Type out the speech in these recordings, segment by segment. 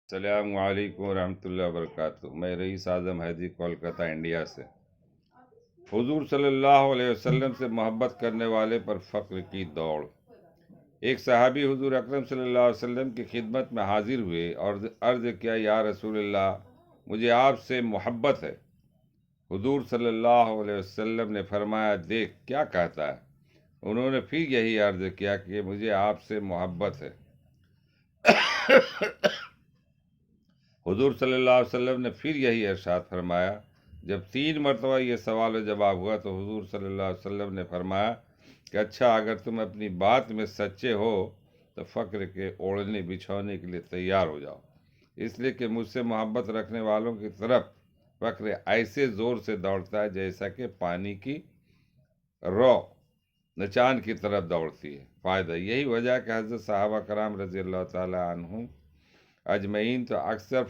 السلام علیکم ورحمۃ اللہ وبرکاتہ۔ میں رئیس اعظم حیدری کولکتہ انڈیا سے۔ حضور صلی اللہ علیہ وسلم سے محبت کرنے والے پر فخر کی دوڑ۔ ایک صحابی حضور اکرم صلی اللہ علیہ وسلم کی خدمت میں حاضر ہوئے اور عرض کیا، یا رسول اللہ، مجھے آپ سے محبت ہے۔ حضور صلی اللہ علیہ وسلم نے فرمایا، دیکھ کیا کہتا ہے۔ انہوں نے پھر یہی عرض کیا کہ مجھے آپ سے محبت ہے۔ حضور صلی اللہ علیہ وسلم نے پھر یہی ارشاد فرمایا۔ جب 3 مرتبہ یہ سوال و جواب ہوا تو حضور صلی اللہ علیہ وسلم نے فرمایا کہ اچھا، اگر تم اپنی بات میں سچے ہو تو فقر کے اوڑھنے بچھونے کے لیے تیار ہو جاؤ، اس لیے کہ مجھ سے محبت رکھنے والوں کی طرف فقر ایسے زور سے دوڑتا ہے جیسا کہ پانی کی رو نچان کی طرف دوڑتی ہے۔ فائدہ یہی وجہ ہے کہ حضرت صحابہ کرام رضی اللہ تعالی عنہم اجمعین تو اکثر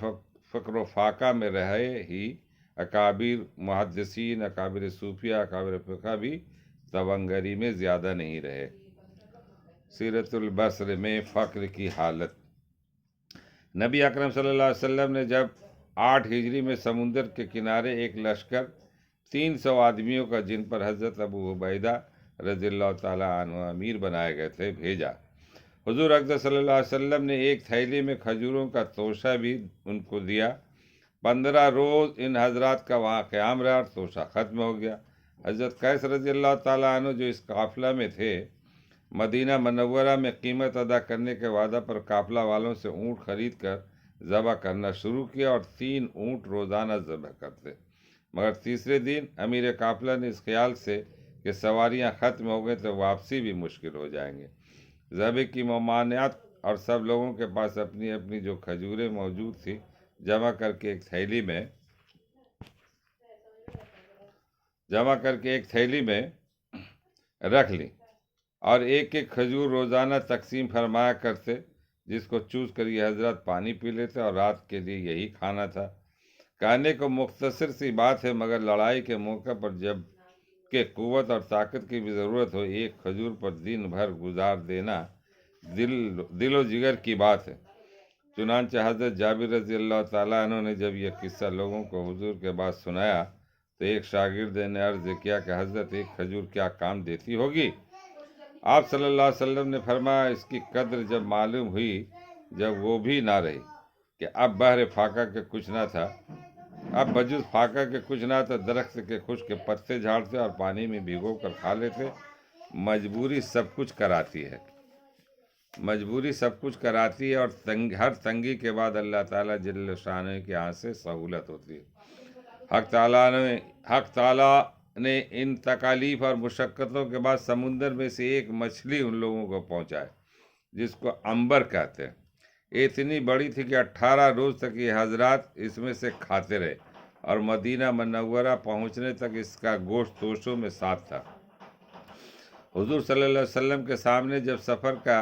فقر و فاقہ میں رہے ہی، اکابر محدثین، اکابر صوفیہ، اکابر فقہ بھی تونگری میں زیادہ نہیں رہے۔ سیرت البصر میں فقر کی حالت۔ نبی اکرم صلی اللہ علیہ وسلم نے جب 8 ہجری میں سمندر کے کنارے ایک لشکر 300 آدمیوں کا، جن پر حضرت ابو عبیدہ رضی اللہ تعالیٰ عنہ امیر بنائے گئے تھے، بھیجا۔ حضور اکرم صلی اللہ علیہ وسلم نے ایک تھیلی میں کھجوروں کا توشہ بھی ان کو دیا۔ 15 روز ان حضرات کا وہاں قیام رہا اور توشہ ختم ہو گیا۔ حضرت قیس رضی اللہ تعالیٰ عنہ جو اس قافلہ میں تھے، مدینہ منورہ میں قیمت ادا کرنے کے وعدہ پر قافلہ والوں سے اونٹ خرید کر ذبح کرنا شروع کیا اور 3 اونٹ روزانہ ذبح کرتے، مگر تیسرے دن امیر قافلہ نے اس خیال سے کہ سواریاں ختم ہو گئیں تو واپسی بھی مشکل ہو جائیں گے، ذبح کی ممانعت اور سب لوگوں کے پاس اپنی اپنی جو کھجوریں موجود تھی جمع کر کے ایک تھیلی میں رکھ لی اور ایک ایک کھجور روزانہ تقسیم فرمایا کرتے، جس کو چوس کر یہ حضرات پانی پی لیتے اور رات کے لیے یہی کھانا تھا۔ کہنے کو مختصر سی بات ہے، مگر لڑائی کے موقع پر جب کہ قوت اور طاقت کی بھی ضرورت ہو، ایک کھجور پر دن بھر گزار دینا دل و جگر کی بات ہے۔ چنانچہ حضرت جابر رضی اللہ تعالیٰ عنہ نے جب یہ قصہ لوگوں کو حضور کے بعد سنایا تو ایک شاگرد نے عرض کیا کہ حضرت، ایک کھجور کیا کام دیتی ہوگی؟ آپ صلی اللہ علیہ وسلم نے فرمایا، اس کی قدر جب معلوم ہوئی، جب وہ بھی نہ رہی کہ اب بہر فاقہ کے کچھ نہ تھا، اب بجز فاقہ کے کچھ نہ تھا، درخت کے خشک پتے جھاڑتے اور پانی میں بھگو کر کھا لیتے۔ مجبوری سب کچھ کراتی ہے، اور ہر تنگی کے بعد اللہ تعالیٰ جل شانہ کے ہاں سے سہولت ہوتی ہے۔ حق تعالیٰ نے ان تکالیف اور مشقتوں کے بعد سمندر میں سے ایک مچھلی ان لوگوں کو پہنچائے جس کو عنبر کہتے ہیں۔ اتنی بڑی تھی کہ 18 روز تک یہ حضرات اس میں سے کھاتے رہے اور مدینہ منورہ پہنچنے تک اس کا گوشت توشوں میں صاف تھا۔ حضور صلی اللہ علیہ وسلم کے سامنے جب سفر کا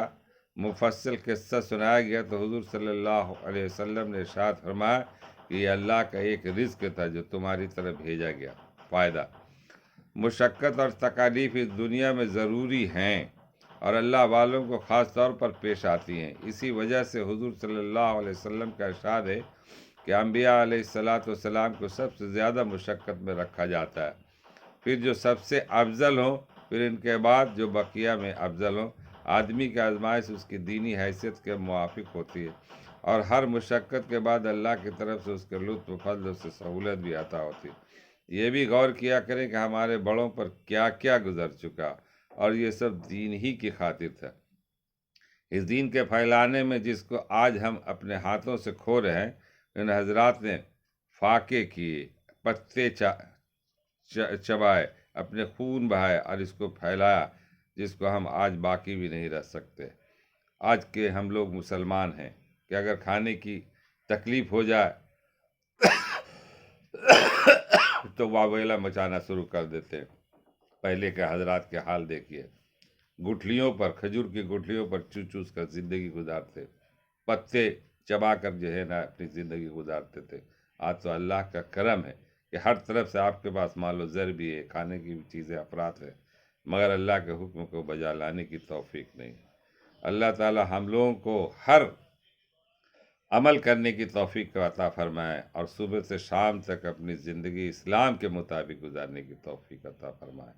مفصل قصہ سنایا گیا تو حضور صلی اللہ علیہ وسلم نے ارشاد فرمایا کہ یہ اللہ کا ایک رزق تھا جو تمہاری طرف بھیجا گیا۔ فائدہ، مشقت اور تکالیف اس دنیا میں ضروری ہیں اور اللہ والوں کو خاص طور پر پیش آتی ہیں۔ اسی وجہ سے حضور صلی اللہ علیہ وسلم کا ارشاد ہے کہ انبیاء علیہ السلام کو سب سے زیادہ مشقت میں رکھا جاتا ہے، پھر جو سب سے افضل ہوں، پھر ان کے بعد جو بقیہ میں افضل ہوں۔ آدمی کی آزمائش اس کی دینی حیثیت کے موافق ہوتی ہے اور ہر مشقت کے بعد اللہ کی طرف سے اس کے لطف و فضل سے سہولت بھی عطا ہوتی ہے۔ یہ بھی غور کیا کریں کہ ہمارے بڑوں پر کیا کیا گزر چکا اور یہ سب دین ہی کی خاطر تھا۔ اس دین کے پھیلانے میں جس کو آج ہم اپنے ہاتھوں سے کھو رہے ہیں، ان حضرات نے فاقے کیے، پتے چبائے، اپنے خون بہائے اور اس کو پھیلایا، جس کو ہم آج باقی بھی نہیں رکھ سکتے۔ آج کے ہم لوگ مسلمان ہیں کہ اگر کھانے کی تکلیف ہو جائے تو واویلا مچانا شروع کر دیتے ہیں۔ پہلے کے حضرات کے حال دیکھیے، گٹھلیوں پر، کھجور کی گٹھلیوں پر چوس کر زندگی گزارتے، پتے چبا کر جو ہے نا اپنی زندگی گزارتے تھے۔ آج تو اللہ کا کرم ہے کہ ہر طرف سے آپ کے پاس مال و زر بھی ہے، کھانے کی بھی چیزیں افراط ہے، مگر اللہ کے حکم کو بجا لانے کی توفیق نہیں۔ اللہ تعالی ہم لوگوں کو ہر عمل کرنے کی توفیق کو عطا فرمائے اور صبح سے شام تک اپنی زندگی اسلام کے مطابق گزارنے کی توفیق عطا فرمائے۔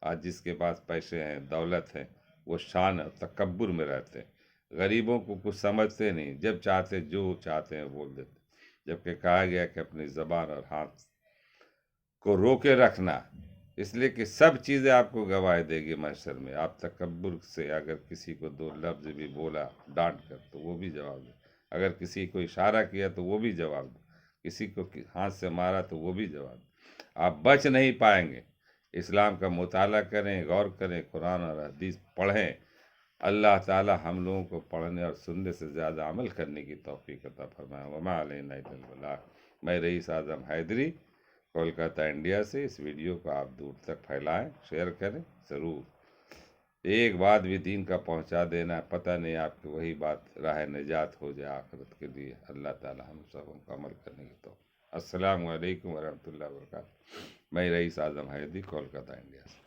آج جس کے پاس پیسے ہیں، دولت ہے، وہ شان اور تکبر میں رہتے ہیں، غریبوں کو کچھ سمجھتے نہیں، جب چاہتے جو چاہتے ہیں بول دیتے، جبکہ کہا گیا کہ اپنی زبان اور ہاتھ کو روکے رکھنا، اس لیے کہ سب چیزیں آپ کو گواہ دے گی محشر میں۔ آپ تکبر سے اگر کسی کو دو لفظ بھی بولا ڈانٹ کر تو وہ بھی جواب دے، اگر کسی کو اشارہ کیا تو وہ بھی جواب دے، کسی کو ہاتھ سے مارا تو وہ بھی جواب دے۔ آپ بچ نہیں پائیں گے۔ اسلام کا مطالعہ کریں، غور کریں، قرآن اور حدیث پڑھیں۔ اللہ تعالی ہم لوگوں کو پڑھنے اور سننے سے زیادہ عمل کرنے کی توفیق عطا فرمائے۔ وما علینا الا البلاغ۔ میں رئیس اعظم حیدری، کولکاتہ انڈیا سے۔ اس ویڈیو کو آپ دور تک پھیلائیں، شیئر کریں ضرور۔ ایک بات بھی دین کا پہنچا دینا، پتہ نہیں آپ کی وہی بات راہ نجات ہو جائے آخرت کے لیے۔ اللہ تعالی ہم سب کو عمل کرنے کی توفیق۔ السلام علیکم ورحمۃ اللہ وبرکاتہ۔ میں رئیس اعظم حیدری، کولکاتہ انڈیا سے۔